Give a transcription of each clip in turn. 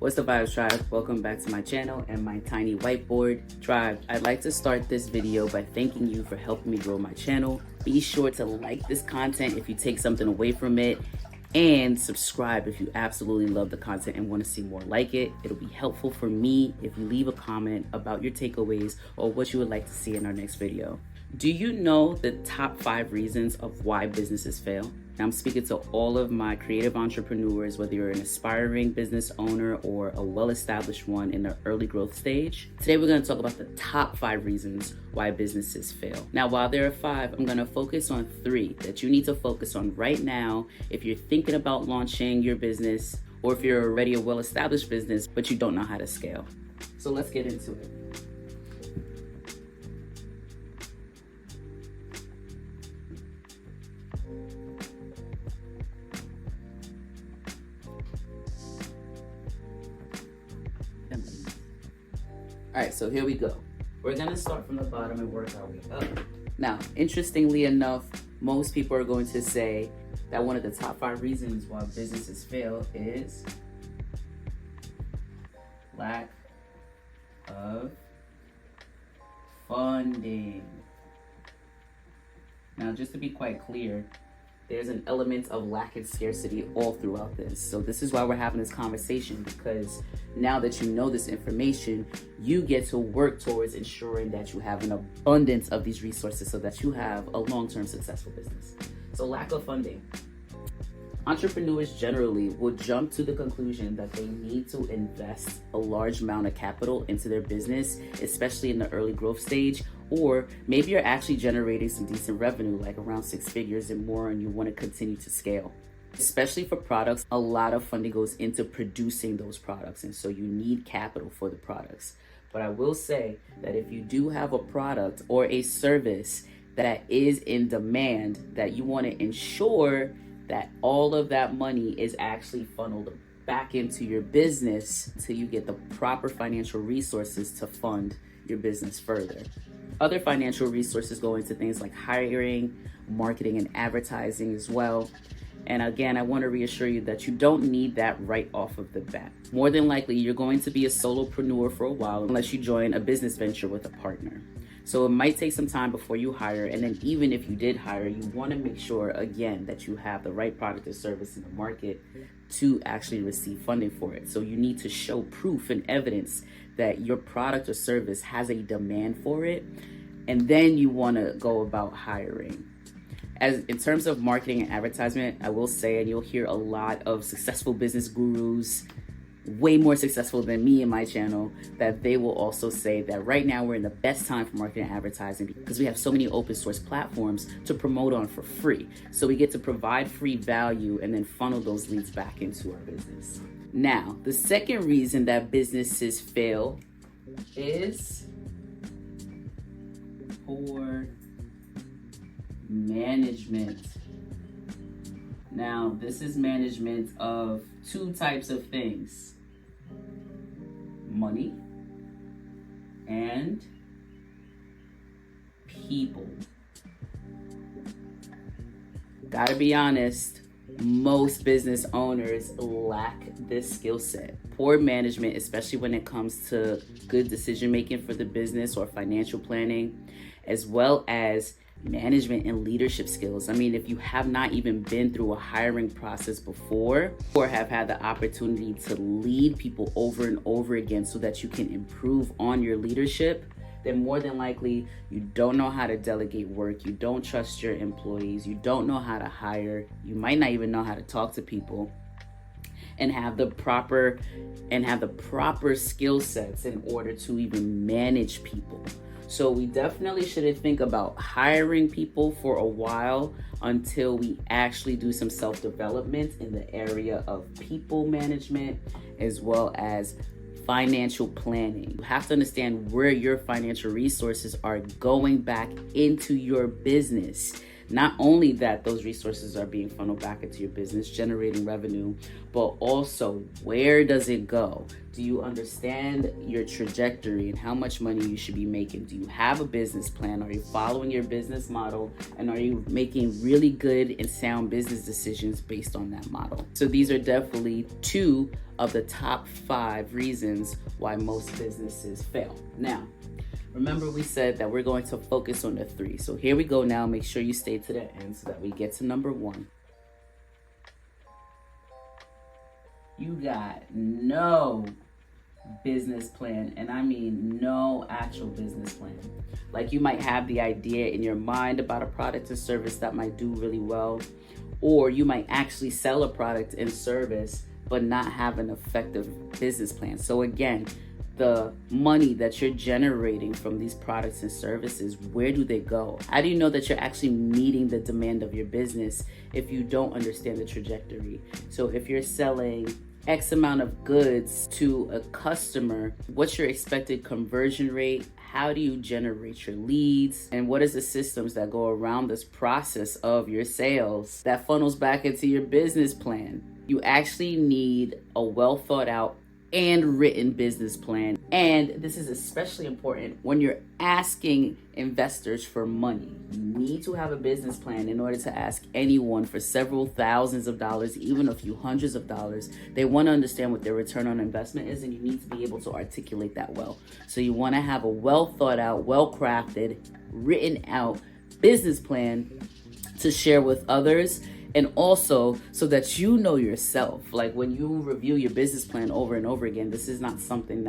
What's the vibes, tribe? Welcome back to my channel and my tiny whiteboard. Tribe, I'd like to start this video by thanking you for helping me grow my channel. Be sure to like this content if you take something away from it, and subscribe if you absolutely love the content and want to see more like it. It'll be helpful for me if you leave a comment about your takeaways or what you would like to see in our next video. Do you know the top 5 reasons of why businesses fail? I'm speaking to all of my creative entrepreneurs, whether you're an aspiring business owner or a well-established one in the early growth stage. Today, we're going to talk about the top 5 reasons why businesses fail. Now, while there are 5, I'm going to focus on 3 that you need to focus on right now if you're thinking about launching your business or if you're already a well-established business, but you don't know how to scale. So let's get into it. All right, so here we go. We're gonna start from the bottom and work our way up. Now, interestingly enough, most people are going to say that one of the top 5 reasons why businesses fail is lack of funding. Now, just to be quite clear, there's an element of lack and scarcity all throughout this. So this is why we're having this conversation, because now that you know this information, you get to work towards ensuring that you have an abundance of these resources so that you have a long-term successful business. So lack of funding. Entrepreneurs generally will jump to the conclusion that they need to invest a large amount of capital into their business, especially in the early growth stage, or maybe you're actually generating some decent revenue, like around 6 figures and more, and you want to continue to scale. Especially for products, a lot of funding goes into producing those products, and so you need capital for the products. But I will say that if you do have a product or a service that is in demand, that you want to ensure that all of that money is actually funneled back into your business till you get the proper financial resources to fund your business further. Other financial resources go into things like hiring, marketing, and advertising as well. And again, I want to reassure you that you don't need that right off of the bat. More than likely, you're going to be a solopreneur for a while unless you join a business venture with a partner. So it might take some time before you hire, and then even if you did hire, you want to make sure, again, that you have the right product or service in the market to actually receive funding for it. So you need to show proof and evidence that your product or service has a demand for it, and then you want to go about hiring. As in terms of marketing and advertisement, I will say, and you'll hear a lot of successful business gurus, way more successful than me and my channel, that they will also say that right now we're in the best time for marketing and advertising because we have so many open source platforms to promote on for free. So we get to provide free value and then funnel those leads back into our business. Now, the second reason that businesses fail is poor management. Now, this is management of 2 types of things: money and people. Gotta be honest, most business owners lack this skill set. Poor management, especially when it comes to good decision making for the business or financial planning, as well as management and leadership skills. I mean, if you have not even been through a hiring process before or have had the opportunity to lead people over and over again so that you can improve on your leadership, then more than likely you don't know how to delegate work, you don't trust your employees, you don't know how to hire, you might not even know how to talk to people and have the proper skill sets in order to even manage people. So we definitely shouldn't think about hiring people for a while until we actually do some self-development in the area of people management as well as financial planning. You have to understand where your financial resources are going back into your business. Not only that those resources are being funneled back into your business, generating revenue, but also where does it go? Do you understand your trajectory and how much money you should be making? Do you have a business plan? Are you following your business model? And are you making really good and sound business decisions based on that model? So these are definitely 2 of the top 5 reasons why most businesses fail. Now, remember we said that we're going to focus on the 3. So here we go now. Make sure you stay to the end so that we get to number 1. You got no business plan, and I mean no actual business plan. Like, you might have the idea in your mind about a product or service that might do really well, or you might actually sell a product and service but not have an effective business plan. So again, the money that you're generating from these products and services, where do they go? How do you know that you're actually meeting the demand of your business if you don't understand the trajectory? So if you're selling X amount of goods to a customer, what's your expected conversion rate? How do you generate your leads? And what is the systems that go around this process of your sales that funnels back into your business plan? You actually need a well thought out and written business plan. And this is especially important when you're asking investors for money. You need to have a business plan in order to ask anyone for several thousands of dollars, even a few hundreds of dollars. They want to understand what their return on investment is, and you need to be able to articulate that well. So you want to have a well thought out, well crafted, written out business plan to share with others. And also so that you know yourself, like when you review your business plan over and over again, this is not something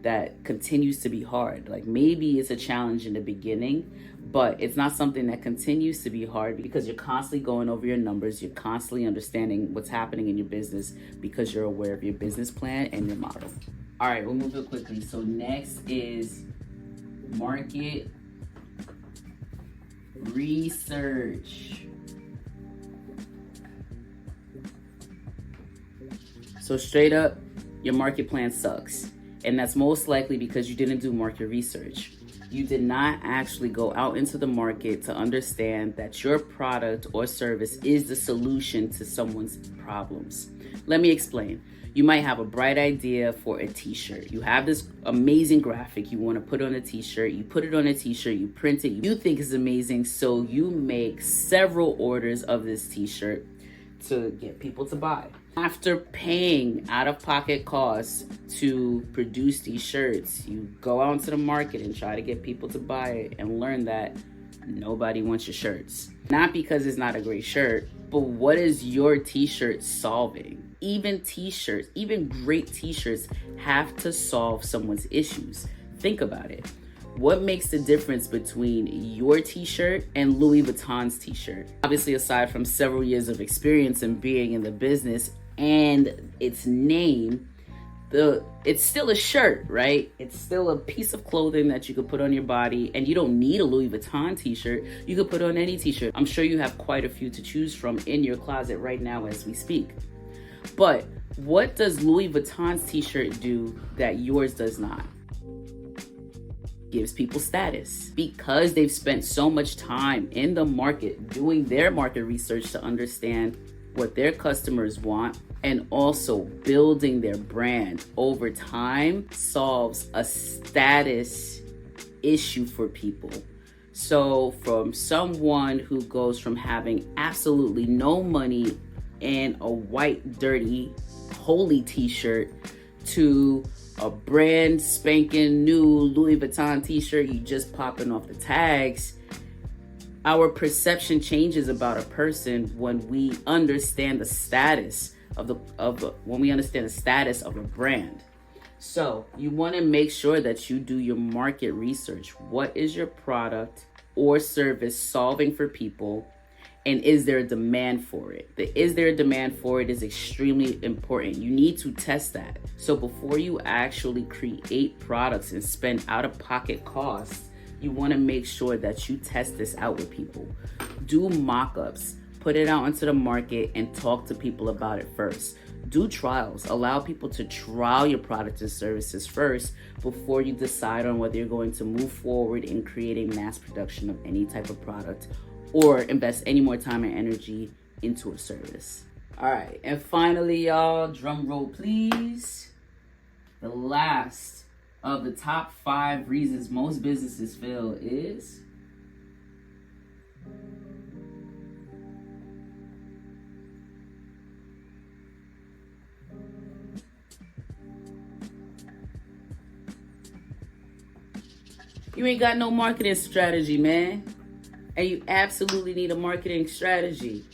that continues to be hard. Like, maybe it's a challenge in the beginning, but it's not something that continues to be hard because you're constantly going over your numbers. You're constantly understanding what's happening in your business because you're aware of your business plan and your model. All right, we'll move it quickly. So next is market research. So straight up, your market plan sucks. And that's most likely because you didn't do market research. You did not actually go out into the market to understand that your product or service is the solution to someone's problems. Let me explain. You might have a bright idea for a t-shirt. You have this amazing graphic you want to put on a t-shirt. You put it on a t-shirt, you print it, you think it's amazing. So you make several orders of this t-shirt to get people to buy. After paying out-of-pocket costs to produce these shirts, you go out into the market and try to get people to buy it and learn that nobody wants your shirts. Not because it's not a great shirt, but what is your t-shirt solving? Even t-shirts, even great t-shirts have to solve someone's issues. Think about it. What makes the difference between your t-shirt and Louis Vuitton's t-shirt? Obviously, aside from several years of experience in being in the business and its name, it's still a shirt, right? It's still a piece of clothing that you could put on your body, and you don't need a Louis Vuitton t-shirt. You could put on any t-shirt. I'm sure you have quite a few to choose from in your closet right now as we speak. But what does Louis Vuitton's t-shirt do that yours does not? Gives people status because they've spent so much time in the market doing their market research to understand what their customers want, and also building their brand over time solves a status issue for people. So from someone who goes from having absolutely no money and a white, dirty, holy t-shirt to a brand spanking new Louis Vuitton t-shirt you just popping off the tags, our perception changes about a person when we understand the status of a brand. So you want to make sure that you do your market research. What is your product or service solving for people? And is there a demand for it? The is there a demand for it is extremely important. You need to test that. So before you actually create products and spend out-of-pocket costs, you want to make sure that you test this out with people. Do mock-ups, put it out into the market, and talk to people about it first. Do trials. Allow people to trial your products and services first before you decide on whether you're going to move forward in creating mass production of any type of product or invest any more time and energy into a service. All right, and finally, y'all, drum roll please. The last of the top 5 reasons most businesses fail is you ain't got no marketing strategy, man. And you absolutely need a marketing strategy.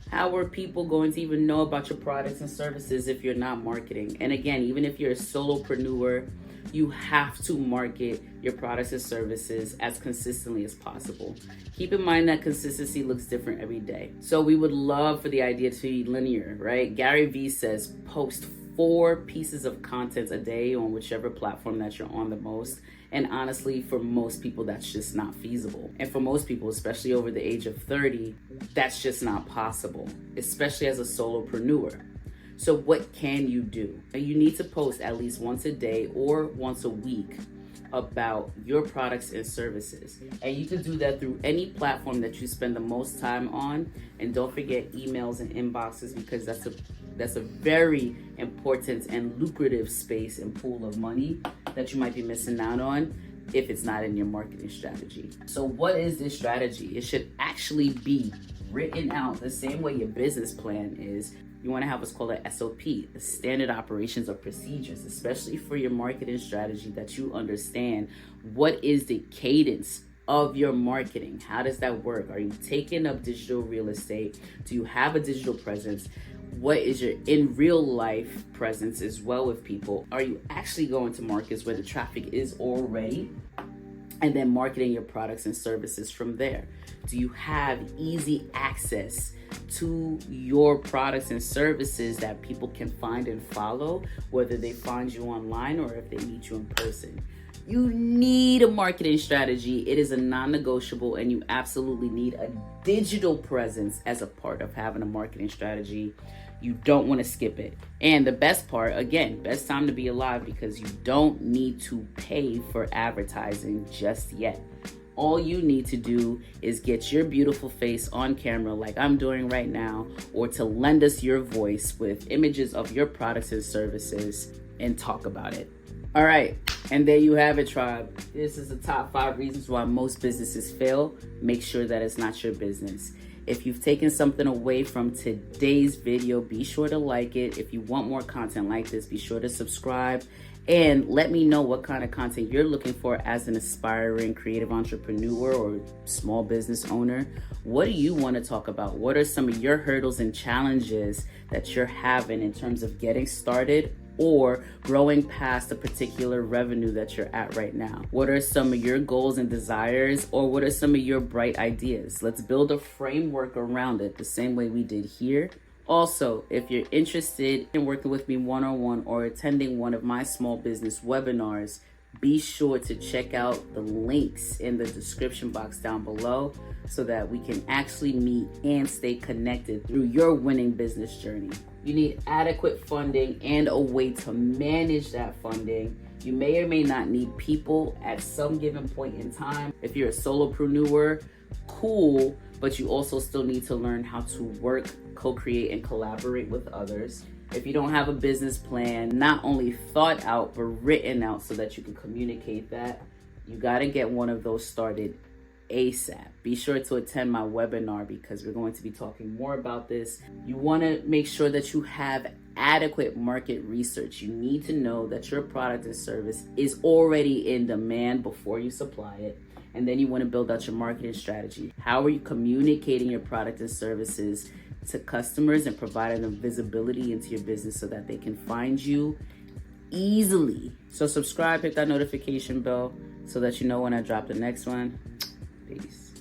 How are people going to even know about your products and services if you're not marketing? And again, even if you're a solopreneur, you have to market your products and services as consistently as possible. Keep in mind that consistency looks different every day. So we would love for the idea to be linear, right? Gary Vee says post 4 pieces of content a day on whichever platform that you're on the most. And honestly, for most people, that's just not feasible. And for most people, especially over the age of 30, that's just not possible, especially as a solopreneur. So what can you do? You need to post at least once a day or once a week about your products and services. And you can do that through any platform that you spend the most time on. And don't forget emails and inboxes, because that's a very important and lucrative space and pool of money that you might be missing out on if it's not in your marketing strategy. So what is this strategy? It should actually be written out the same way your business plan is. You want to have what's called an SOP, the standard operations or procedures, especially for your marketing strategy, that you understand what is the cadence of your marketing. How does that work? Are you taking up digital real estate? Do you have a digital presence? What is your in real life presence as well with people? Are you actually going to markets where the traffic is already? And then marketing your products and services from there. Do you have easy access to your products and services that people can find and follow, whether they find you online or if they meet you in person? You need a marketing strategy. It is a non-negotiable, and you absolutely need a digital presence as a part of having a marketing strategy. You don't want to skip it. And the best part, again, best time to be alive, because you don't need to pay for advertising just yet. All you need to do is get your beautiful face on camera like I'm doing right now, or to lend us your voice with images of your products and services and talk about it. All right, and there you have it, tribe. This is the top 5 reasons why most businesses fail. Make sure that it's not your business. If you've taken something away from today's video, be sure to like it. If you want more content like this, be sure to subscribe. And let me know what kind of content you're looking for as an aspiring creative entrepreneur or small business owner. What do you want to talk about? What are some of your hurdles and challenges that you're having in terms of getting started or growing past a particular revenue that you're at right now? What are some of your goals and desires, or what are some of your bright ideas? Let's build a framework around it the same way we did here. Also, if you're interested in working with me one-on-one or attending one of my small business webinars, be sure to check out the links in the description box down below so that we can actually meet and stay connected through your winning business journey. You need adequate funding and a way to manage that funding. You may or may not need people at some given point in time. If you're a solopreneur, cool, but you also still need to learn how to work, co-create, and collaborate with others. If you don't have a business plan, not only thought out, but written out so that you can communicate that, you got to get one of those started ASAP. Be sure to attend my webinar because we're going to be talking more about this. You want to make sure that you have adequate market research. You need to know that your product or service is already in demand before you supply it. And then you want to build out your marketing strategy. How are you communicating your product and services to customers and providing them visibility into your business so that they can find you easily? So subscribe, hit that notification bell so that you know when I drop the next one. Peace.